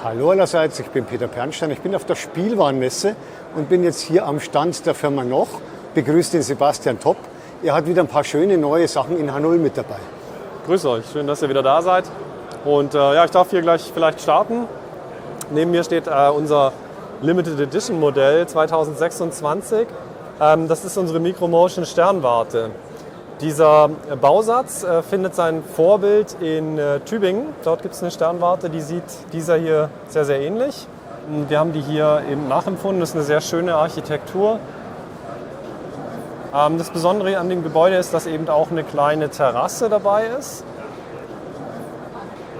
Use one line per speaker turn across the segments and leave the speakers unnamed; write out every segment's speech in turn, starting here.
Hallo allerseits, ich bin Peter Pernstein. Ich bin auf der Spielwarenmesse und bin jetzt hier am Stand der Firma Noch. Begrüße den Sebastian Topp. Er hat wieder ein paar schöne neue Sachen in H0 mit dabei.
Grüß euch, schön, dass ihr wieder da seid. Und ich darf hier gleich vielleicht starten. Neben mir steht unser Limited Edition Modell 2026. Das ist unsere Micromotion Sternwarte. Dieser Bausatz findet sein Vorbild in Tübingen. Dort gibt es eine Sternwarte, die sieht dieser hier sehr, sehr ähnlich. Wir haben die hier eben nachempfunden. Das ist eine sehr schöne Architektur. Das Besondere an dem Gebäude ist, dass eben auch eine kleine Terrasse dabei ist.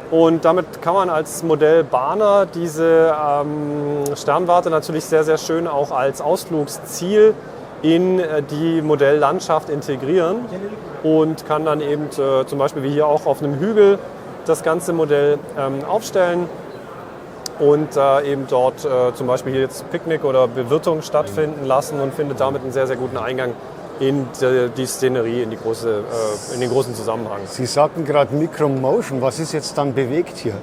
Und damit kann man als Modellbahner diese Sternwarte natürlich sehr, sehr schön auch als Ausflugsziel in die Modelllandschaft integrieren und kann dann eben zum Beispiel wie hier auch auf einem Hügel das ganze Modell aufstellen und eben dort zum Beispiel hier jetzt Picknick oder Bewirtung stattfinden lassen und findet damit einen sehr, sehr guten Eingang in die Szenerie, in den großen Zusammenhang.
Sie sagten gerade Micromotion. Was ist jetzt dann bewegt hier?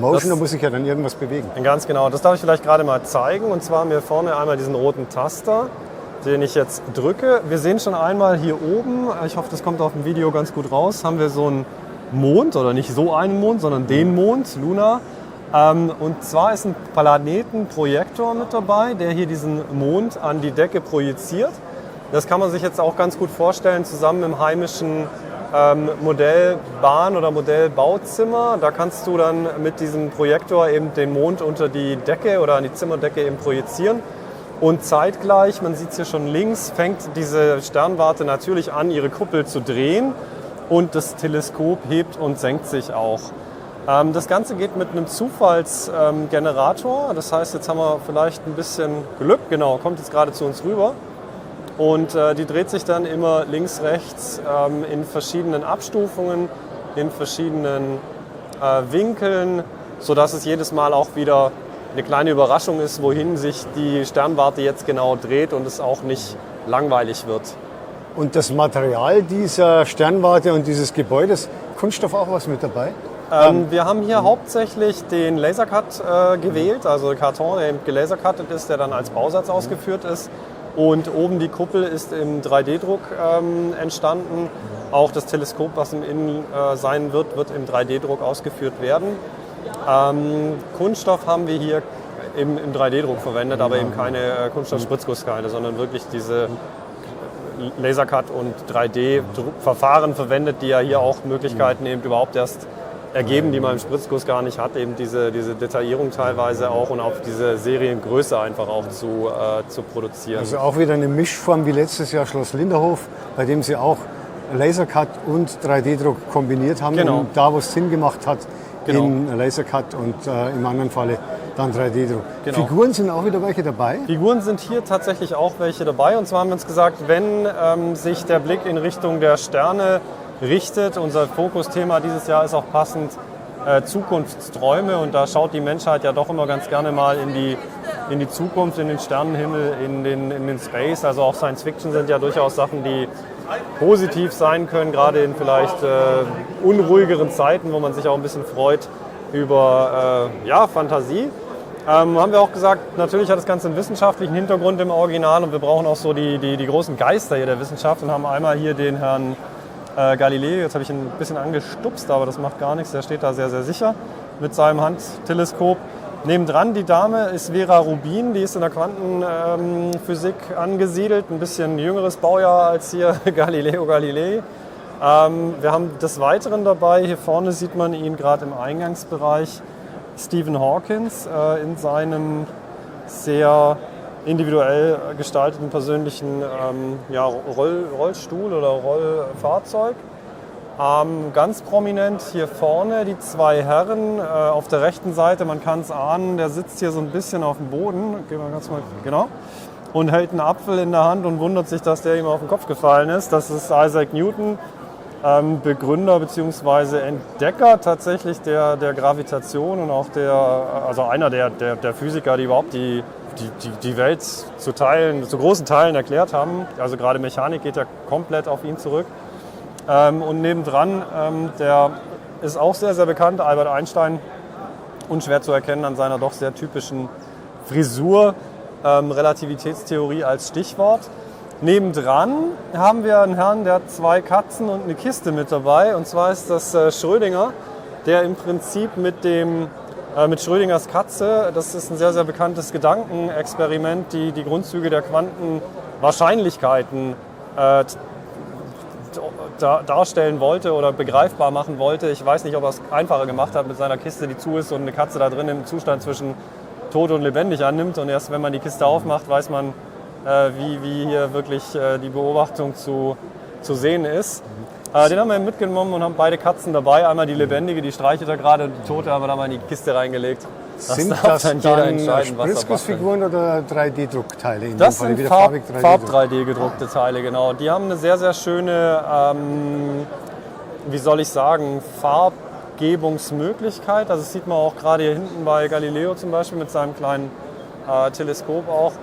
Motion, da muss ich ja dann irgendwas bewegen.
Ganz genau, das darf ich vielleicht gerade mal zeigen. Und zwar haben wir vorne einmal diesen roten Taster, den ich jetzt drücke. Wir sehen schon einmal hier oben, ich hoffe, das kommt auf dem Video ganz gut raus, haben wir so einen Mond, oder nicht so einen Mond, sondern den Mond, Luna. Und zwar ist ein Planetenprojektor mit dabei, der hier diesen Mond an die Decke projiziert. Das kann man sich jetzt auch ganz gut vorstellen, zusammen im heimischen Modellbahn- oder Modellbauzimmer. Da kannst du dann mit diesem Projektor eben den Mond unter die Decke oder an die Zimmerdecke eben projizieren. Und zeitgleich, man sieht es hier schon links, fängt diese Sternwarte natürlich an, ihre Kuppel zu drehen und das Teleskop hebt und senkt sich auch. Das Ganze geht mit einem Zufallsgenerator, das heißt, jetzt haben wir vielleicht ein bisschen Glück, genau, kommt jetzt gerade zu uns rüber. Und die dreht sich dann immer links, rechts in verschiedenen Abstufungen, in verschiedenen Winkeln, sodass es jedes Mal auch wieder eine kleine Überraschung ist, wohin sich die Sternwarte jetzt genau dreht und es auch nicht langweilig wird.
Und das Material dieser Sternwarte und dieses Gebäudes, Kunststoff auch was mit dabei?
Wir haben hier hauptsächlich den Lasercut gewählt, also Karton, der eben gelasercuttet ist, der dann als Bausatz ausgeführt ist. Und oben die Kuppel ist im 3D-Druck entstanden. Auch das Teleskop, was im Innen sein wird, wird im 3D-Druck ausgeführt werden. Kunststoff haben wir hier im 3D-Druck verwendet, aber eben keine Kunststoff-Spritzgussteile, sondern wirklich diese Lasercut- und 3D-Verfahren verwendet, die ja hier auch Möglichkeiten eben überhaupt erst ergeben, die man im Spritzguss gar nicht hat, eben diese Detaillierung teilweise auch und auf diese Seriengröße einfach auch zu produzieren.
Also auch wieder eine Mischform wie letztes Jahr Schloss Linderhof, bei dem Sie auch Lasercut und 3D-Druck kombiniert haben,
genau.
Und da, wo es Sinn gemacht hat,
genau.
in Lasercut und im anderen Falle dann 3D-Druck.
Genau.
Figuren sind auch wieder welche dabei?
Figuren sind hier tatsächlich auch welche dabei. Und zwar haben wir uns gesagt, wenn sich der Blick in Richtung der Sterne richtet, unser Fokusthema dieses Jahr ist auch passend Zukunftsträume. Und da schaut die Menschheit ja doch immer ganz gerne mal in die Zukunft, in den Sternenhimmel, in den Space. Also auch Science Fiction sind ja durchaus Sachen, die positiv sein können, gerade in vielleicht unruhigeren Zeiten, wo man sich auch ein bisschen freut über Fantasie. Haben wir auch gesagt, natürlich hat das Ganze einen wissenschaftlichen Hintergrund im Original und wir brauchen auch so die großen Geister hier der Wissenschaft und haben einmal hier den Herrn Galilei, jetzt habe ich ihn ein bisschen angestupst, aber das macht gar nichts, der steht da sehr, sehr sicher mit seinem Handteleskop. Nebendran die Dame ist Vera Rubin, die ist in der Quantenphysik angesiedelt, ein bisschen jüngeres Baujahr als hier Galileo Galilei. Wir haben des Weiteren dabei, hier vorne sieht man ihn gerade im Eingangsbereich, Stephen Hawkins in seinem sehr individuell gestalteten persönlichen Rollstuhl oder Rollfahrzeug. Ganz prominent hier vorne die zwei Herren auf der rechten Seite, man kann es ahnen, der sitzt hier so ein bisschen auf dem Boden, gehen wir ganz mal, genau, und hält einen Apfel in der Hand und wundert sich, dass der ihm auf den Kopf gefallen ist. Das ist Isaac Newton, Begründer bzw. Entdecker tatsächlich der Gravitation und auch einer der Physiker, die überhaupt die Welt zu großen Teilen erklärt haben. Also gerade Mechanik geht ja komplett auf ihn zurück. Und nebendran, der ist auch sehr, sehr bekannt, Albert Einstein, unschwer zu erkennen an seiner doch sehr typischen Frisur. Relativitätstheorie als Stichwort. Nebendran haben wir einen Herrn, der hat 2 Katzen und eine Kiste mit dabei. Und zwar ist das Schrödinger, der im Prinzip mit Schrödingers Katze, das ist ein sehr, sehr bekanntes Gedankenexperiment, die Grundzüge der Quantenwahrscheinlichkeiten darstellen wollte oder begreifbar machen wollte. Ich weiß nicht, ob er es einfacher gemacht hat mit seiner Kiste, die zu ist und eine Katze da drin im Zustand zwischen tot und lebendig annimmt. Und erst wenn man die Kiste aufmacht, weiß man, wie hier wirklich die Beobachtung zu sehen ist. Den haben wir mitgenommen und haben beide Katzen dabei. Einmal die lebendige, die streichelt er gerade, die tote haben wir da mal in die Kiste reingelegt.
Sind das dann Spritzgussfiguren oder 3D-Druckteile?
Das sind Farb-3D gedruckte Teile, genau. Die haben eine sehr, sehr schöne, wie soll ich sagen, Farbgebungsmöglichkeit. Also das sieht man auch gerade hier hinten bei Galileo zum Beispiel mit seinem kleinen Teleskop auch.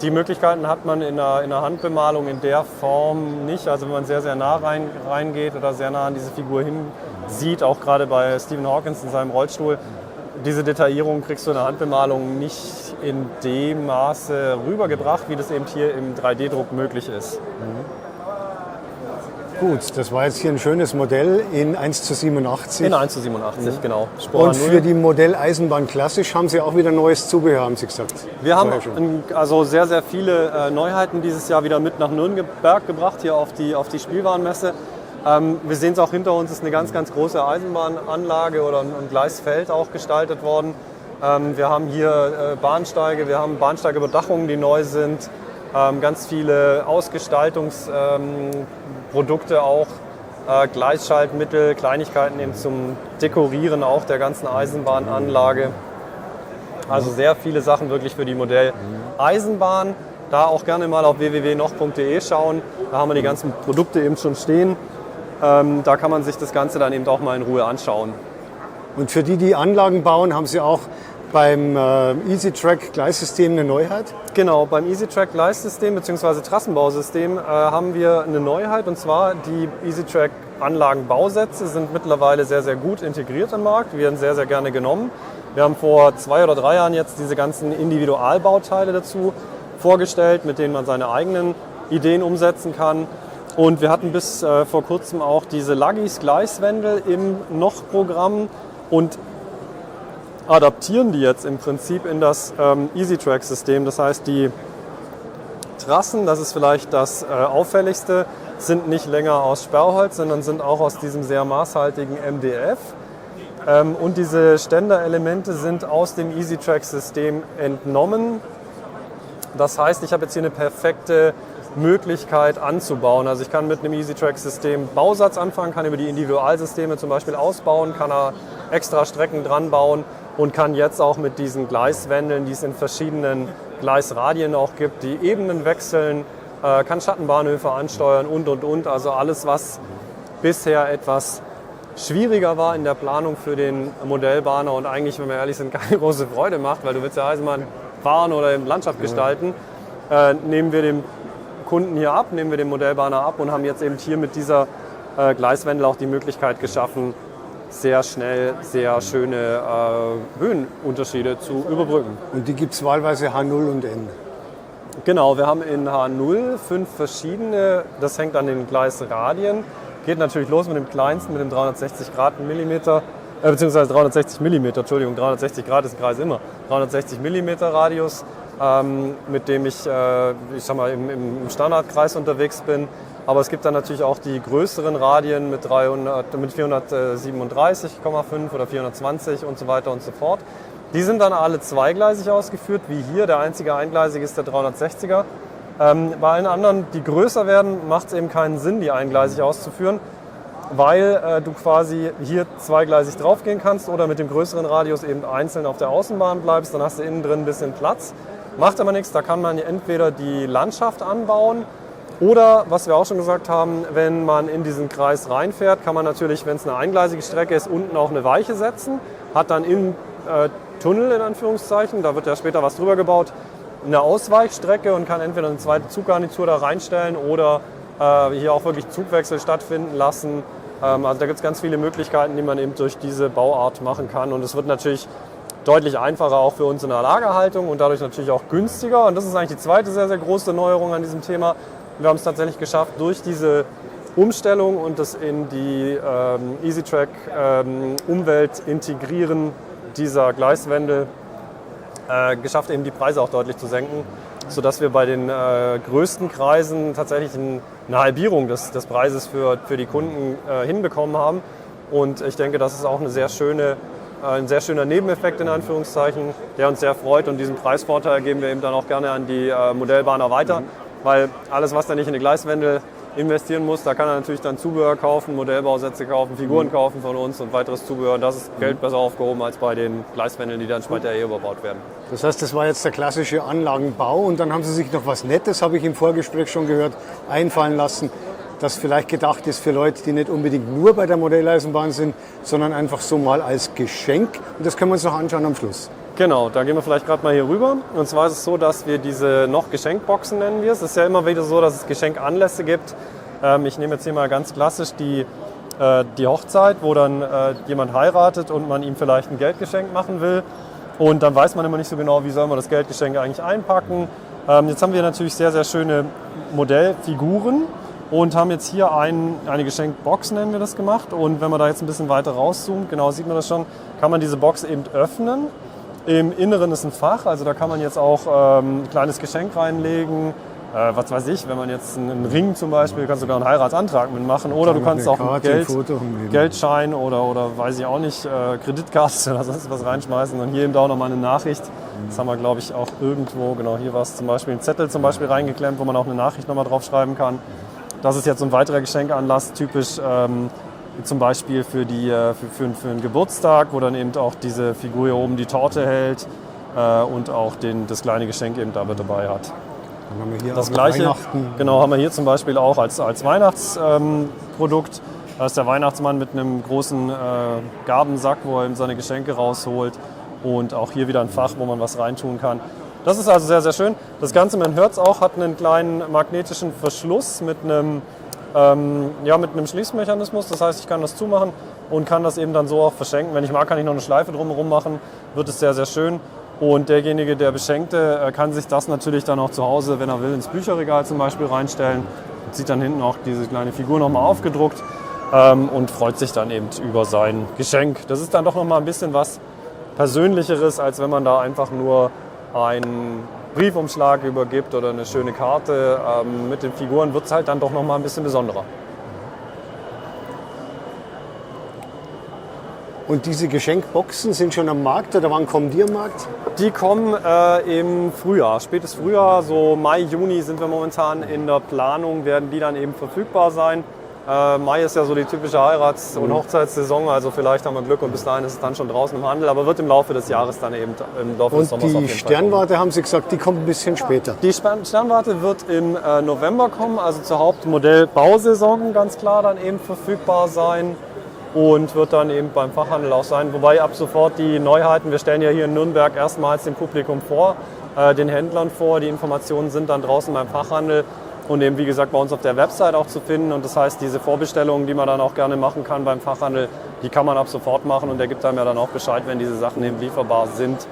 Die Möglichkeiten hat man in einer Handbemalung in der Form nicht. Also wenn man sehr, sehr nah reingeht oder sehr nah an diese Figur hin sieht, auch gerade bei Stephen Hawkins in seinem Rollstuhl, diese Detaillierung kriegst du in der Handbemalung nicht in dem Maße rübergebracht, wie das eben hier im 3D-Druck möglich ist.
Gut, das war jetzt hier ein schönes Modell in 1:87.
In 1:87, genau.
Und für die Modelleisenbahn klassisch haben Sie auch wieder neues Zubehör, haben Sie gesagt.
Wir haben also sehr, sehr viele Neuheiten dieses Jahr wieder mit nach Nürnberg gebracht, hier auf die Spielwarenmesse. Wir sehen es auch hinter uns, ist eine ganz, ganz große Eisenbahnanlage oder ein Gleisfeld auch gestaltet worden. Wir haben hier Bahnsteige, wir haben Bahnsteigüberdachungen, die neu sind. Ganz viele Ausgestaltungsprodukte auch, Gleisschaltmittel, Kleinigkeiten eben zum Dekorieren auch der ganzen Eisenbahnanlage. Also sehr viele Sachen wirklich für die Modelleisenbahn. Da auch gerne mal auf www.noch.de schauen. Da haben wir die ganzen Produkte eben schon stehen. Da kann man sich das Ganze dann eben auch mal in Ruhe anschauen.
Und für die Anlagen bauen, haben Sie auch beim EasyTrack Gleissystem eine Neuheit?
Genau, beim EasyTrack Gleissystem bzw. Trassenbausystem haben wir eine Neuheit, und zwar die EasyTrack Anlagenbausätze sind mittlerweile sehr, sehr gut integriert im Markt, werden sehr, sehr gerne genommen. Wir haben vor 2 oder 3 Jahren jetzt diese ganzen Individualbauteile dazu vorgestellt, mit denen man seine eigenen Ideen umsetzen kann. Und wir hatten bis vor kurzem auch diese Luggys Gleiswände im Noch-Programm und adaptieren die jetzt im Prinzip in das EasyTrack-System. Das heißt, die Trassen, das ist vielleicht das Auffälligste, sind nicht länger aus Sperrholz, sondern sind auch aus diesem sehr maßhaltigen MDF. Und diese Ständerelemente sind aus dem EasyTrack-System entnommen. Das heißt, ich habe jetzt hier eine perfekte Möglichkeit anzubauen. Also ich kann mit einem EasyTrack-System Bausatz anfangen, kann über die Individualsysteme zum Beispiel ausbauen, kann da extra Strecken dran bauen und kann jetzt auch mit diesen Gleiswändeln, die es in verschiedenen Gleisradien auch gibt, die Ebenen wechseln, kann Schattenbahnhöfe ansteuern und. Also alles, was bisher etwas schwieriger war in der Planung für den Modellbahner und eigentlich, wenn wir ehrlich sind, keine große Freude macht, weil du willst ja Eisenbahn fahren oder in Landschaft gestalten, nehmen wir dem Kunden hier ab, nehmen wir den Modellbahner ab und haben jetzt eben hier mit dieser Gleiswendel auch die Möglichkeit geschaffen, sehr schnell sehr schöne Höhenunterschiede zu überbrücken.
Und die gibt es wahlweise H0 und N?
Genau, wir haben in H0 5 verschiedene, das hängt an den Gleisradien. Geht natürlich los mit dem kleinsten, mit dem 360 Millimeter, beziehungsweise 360 Millimeter, Entschuldigung, 360 Grad ist ein Kreis immer, 360 Millimeter Radius, mit dem ich sag mal, im Standardkreis unterwegs bin. Aber es gibt dann natürlich auch die größeren Radien mit 437,5 oder 420 und so weiter und so fort. Die sind dann alle zweigleisig ausgeführt, wie hier. Der einzige eingleisige ist der 360er. Bei allen anderen, die größer werden, macht es eben keinen Sinn, die eingleisig auszuführen, weil du quasi hier zweigleisig draufgehen kannst oder mit dem größeren Radius eben einzeln auf der Außenbahn bleibst. Dann hast du innen drin ein bisschen Platz. Macht aber nichts, da kann man entweder die Landschaft anbauen oder, was wir auch schon gesagt haben, wenn man in diesen Kreis reinfährt, kann man natürlich, wenn es eine eingleisige Strecke ist, unten auch eine Weiche setzen. Hat dann im Tunnel in Anführungszeichen, da wird ja später was drüber gebaut, eine Ausweichstrecke und kann entweder eine zweite Zuggarnitur da reinstellen oder hier auch wirklich Zugwechsel stattfinden lassen. Also da gibt es ganz viele Möglichkeiten, die man eben durch diese Bauart machen kann. Und es wird natürlich deutlich einfacher auch für uns in der Lagerhaltung und dadurch natürlich auch günstiger. Und das ist eigentlich die zweite sehr, sehr große Neuerung an diesem Thema. Wir haben es tatsächlich geschafft, durch diese Umstellung und das in die EasyTrack Umwelt integrieren dieser Gleiswände geschafft, eben die Preise auch deutlich zu senken, sodass wir bei den größten Kreisen tatsächlich eine Halbierung des Preises für die Kunden hinbekommen haben. Und ich denke, das ist auch ein sehr schöner Nebeneffekt in Anführungszeichen, der uns sehr freut. Und diesen Preisvorteil geben wir eben dann auch gerne an die Modellbahner weiter, weil alles, was da nicht in die Gleiswände investieren muss, da kann er natürlich dann Zubehör kaufen, Modellbausätze kaufen, Figuren kaufen von uns und weiteres Zubehör. Das ist Geld besser aufgehoben als bei den Gleiswändeln, die dann später überbaut werden.
Das heißt, das war jetzt der klassische Anlagenbau und dann haben Sie sich noch was Nettes, habe ich im Vorgespräch schon gehört, einfallen lassen, das vielleicht gedacht ist für Leute, die nicht unbedingt nur bei der Modelleisenbahn sind, sondern einfach so mal als Geschenk. Und das können wir uns noch anschauen am Schluss.
Genau, da gehen wir vielleicht gerade mal hier rüber. Und zwar ist es so, dass wir diese noch Geschenkboxen nennen wir es. Es ist ja immer wieder so, dass es Geschenkanlässe gibt. Ich nehme jetzt hier mal ganz klassisch die Hochzeit, wo dann jemand heiratet und man ihm vielleicht ein Geldgeschenk machen will. Und dann weiß man immer nicht so genau, wie soll man das Geldgeschenk eigentlich einpacken. Jetzt haben wir natürlich sehr, sehr schöne Modellfiguren und haben jetzt hier eine Geschenkbox, nennen wir das, gemacht. Und wenn man da jetzt ein bisschen weiter rauszoomt, genau sieht man das schon, kann man diese Box eben öffnen. Im Inneren ist ein Fach, also da kann man jetzt auch ein kleines Geschenk reinlegen. Was weiß ich, wenn man jetzt einen Ring zum Beispiel, kannst du sogar einen Heiratsantrag mitmachen. Oder du kannst auch einen Geldschein oder weiß ich auch nicht, Kreditkarte oder sonst was reinschmeißen. Und hier eben auch nochmal eine Nachricht. Das haben wir, glaube ich, auch irgendwo, genau hier war es zum Beispiel, ein Zettel zum Beispiel reingeklemmt, wo man auch eine Nachricht nochmal drauf schreiben kann. Das ist jetzt so ein weiterer Geschenkanlass, typisch zum Beispiel für einen Geburtstag, wo dann eben auch diese Figur hier oben die Torte hält und auch das kleine Geschenk eben dabei hat.
Dann haben wir hier
das gleiche genau, haben wir hier zum Beispiel auch als Weihnachtsprodukt. Da ist der Weihnachtsmann mit einem großen Gabensack, wo er eben seine Geschenke rausholt. Und auch hier wieder ein Fach, wo man was reintun kann. Das ist also sehr, sehr schön. Das Ganze, man hört es auch, hat einen kleinen magnetischen Verschluss mit einem Schließmechanismus. Das heißt, ich kann das zumachen und kann das eben dann so auch verschenken. Wenn ich mag, kann ich noch eine Schleife drumherum machen. Wird es sehr, sehr schön. Und derjenige, der Beschenkte, kann sich das natürlich dann auch zu Hause, wenn er will, ins Bücherregal zum Beispiel reinstellen. Und sieht dann hinten auch diese kleine Figur nochmal aufgedruckt und freut sich dann eben über sein Geschenk. Das ist dann doch nochmal ein bisschen was Persönlicheres, als wenn man da einfach nur einen Briefumschlag übergibt oder eine schöne Karte. Mit den Figuren wird es halt dann doch nochmal ein bisschen besonderer.
Und diese Geschenkboxen sind schon am Markt oder wann kommen die am Markt?
Die kommen im Frühjahr, spätes Frühjahr, so Mai, Juni sind wir momentan in der Planung, werden die dann eben verfügbar sein. Mai ist ja so die typische Heirats- und Hochzeitssaison, also vielleicht haben wir Glück und bis dahin ist es dann schon draußen im Handel, aber wird im Laufe des Jahres dann eben im Laufe des Sommers auf jeden Fall kommen.
Die Sternwarte, haben Sie gesagt, die kommt ein bisschen später.
Die Sternwarte wird im November kommen, also zur Hauptmodellbausaison ganz klar dann eben verfügbar sein. Und wird dann eben beim Fachhandel auch sein. Wobei ab sofort die Neuheiten, wir stellen ja hier in Nürnberg erstmals dem Publikum vor, den Händlern vor. Die Informationen sind dann draußen beim Fachhandel und eben wie gesagt bei uns auf der Website auch zu finden. Und das heißt, diese Vorbestellungen, die man dann auch gerne machen kann beim Fachhandel, die kann man ab sofort machen und der gibt einem ja dann auch Bescheid, wenn diese Sachen eben lieferbar sind.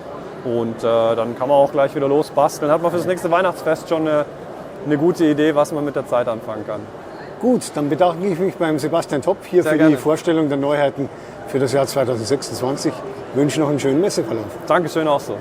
Und dann kann man auch gleich wieder losbasteln. Hat man für das nächste Weihnachtsfest schon eine gute Idee, was man mit der Zeit anfangen kann.
Gut, dann bedanke ich mich beim Sebastian Topp hier
Sehr
für
gerne.
die Vorstellung der Neuheiten für das Jahr 2026. Ich wünsche noch einen schönen Messeverlauf.
Dankeschön auch so.